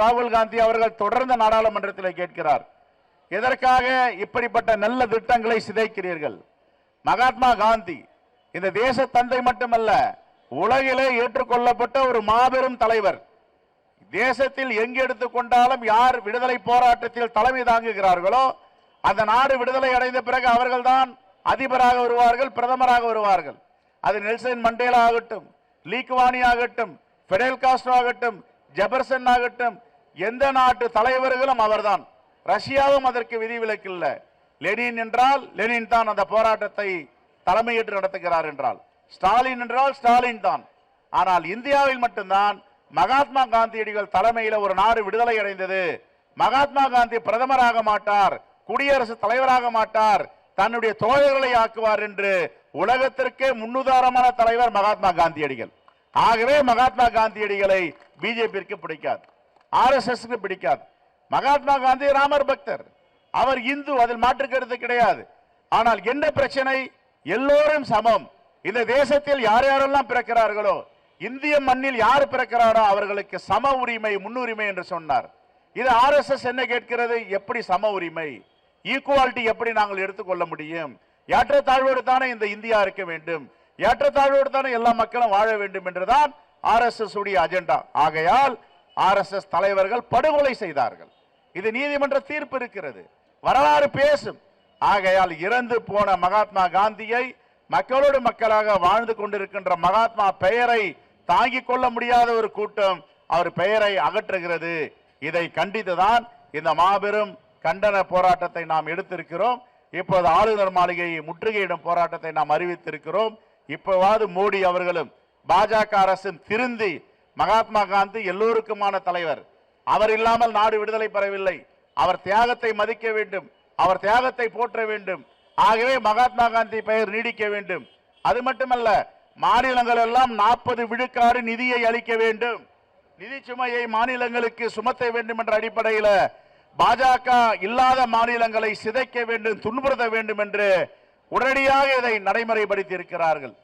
ராகுல் காந்தி அவர்கள் தொடர்ந்து நாடாளுமன்றத்தில் கேட்கிறார், எதற்காக இப்படிப்பட்ட நல்ல திட்டங்களை சிதைக்கிறீர்கள்? மகாத்மா காந்தி இந்த தேச தந்தை மட்டுமல்ல, உலகிலே ஏற்றுக்கொள்ளப்பட்ட ஒரு மாபெரும் தலைவர். தேசத்தில் எங்கு எடுத்துக்கொண்டாலும் யார் விடுதலை போராட்டத்தில் தலைமை தாங்குகிறார்களோ அந்த நாடு விடுதலை அடைந்த பிறகு அவர்கள்தான் அதிபராக வருவார்கள், பிரதமராக வருவார்கள். அது நெல்சன் மண்டேலா ஆகட்டும், லீக்வானி ஆகட்டும், பிடெல் காஸ்ட்ரோ ஆகட்டும், ஜெபர்சன் ஆகட்டும், எந்த நாட்டு தலைவர்களும் அவர்தான். ரஷ்யாவும் அதற்கு விதிவிலக்கில்ல. லெனின் என்றால் லெனின் தான் அந்த போராட்டத்தை தலைமையேற்று நடத்துகிறார் என்றால், ஸ்டாலின் என்றால் ஸ்டாலின் தான். ஆனால் இந்தியாவில் மட்டும்தான் மகாத்மா காந்தியடிகள் தலைமையில் ஒரு நாடு விடுதலை அடைந்தது. மகாத்மா காந்தி பிரதமராக மாட்டார், குடியரசுத் தலைவராக மாட்டார், தன்னுடைய தோழர்களை ஆக்குவார் என்று உலகத்திற்கே முன்னுதாரணமான தலைவர் மகாத்மா காந்தியடிகள். ஆகவே மகாத்மா காந்தியடிகளை பிஜேபிக்கு பிடிக்காது, RSS பிடிக்காது. மகாத்மா காந்தி ராமர் பக்தர், அவர் இந்து, அதில் மாற்று கருத்து கிடையாது. ஆனால் என்ன பிரச்சனை? எல்லோரும் சமம். இந்த தேசத்தில் யார் யாரெல்லாம் பிறக்கிறார்களோ, இந்திய மண்ணில் யார் பிறக்கிறாரோ அவர்களுக்கு சம உரிமை, முன்னுரிமை என்று சொன்னார். இது RSS என்ன கேட்கிறது? எப்படி சம உரிமை, ஈக்குவாலிட்டி எப்படி நாங்கள் எடுத்துக்கொள்ள முடியும்? ஏற்றத்தாழ்வோடு தானே இந்த இந்தியா இருக்க வேண்டும், ஏற்றத்தாழ்வோடு தானே எல்லா மக்களும் வாழ வேண்டும் என்றுதான் RSS உடைய அஜெண்டா. ஆகையால் RSS தலைவர்கள் படுகொலை செய்தார்கள். இது நீதிமன்ற தீர்ப்பு இருக்கிறது, வரலாறு பேசும். ஆகையால் இறந்து போன மகாத்மா காந்தியை, மக்களோடு மக்களாக வாழ்ந்து கொண்டிருக்கின்ற மகாத்மா பெயரை தாங்கிக் கொள்ள முடியாத ஒரு கூட்டம் அவர் பெயரை அகற்றுகிறது. இதை கண்டித்துதான் இந்த மாபெரும் கண்டன போராட்டத்தை நாம் எடுத்திருக்கிறோம். இப்போது ஆளுநர் மாளிகையை முற்றுகையிடும் போராட்டத்தை நாம் அறிவித்திருக்கிறோம். இப்போவாது மோடி அவர்களும் பாஜக அரசும் திருந்தி, மகாத்மா காந்தி எல்லோருக்குமான தலைவர், அவர் இல்லாமல் நாடு விடுதலை பெறவில்லை, அவர் தியாகத்தை மதிக்க வேண்டும், அவர் தியாகத்தை போற்ற வேண்டும். ஆகவே மகாத்மா காந்தி பெயர் நீடிக்க வேண்டும். அது மட்டுமல்ல, மாநிலங்கள் எல்லாம் 40 விழுக்காடு நிதியை அளிக்க வேண்டும், நிதி சுமையை மாநிலங்களுக்கு சுமத்த வேண்டும் என்ற அடிப்படையில் பாஜக இல்லாத மாநிலங்களை சிதைக்க வேண்டும், துன்புறுத்த வேண்டும் என்று உடனடியாக இதை நடைமுறைப்படுத்தி இருக்கிறார்கள்.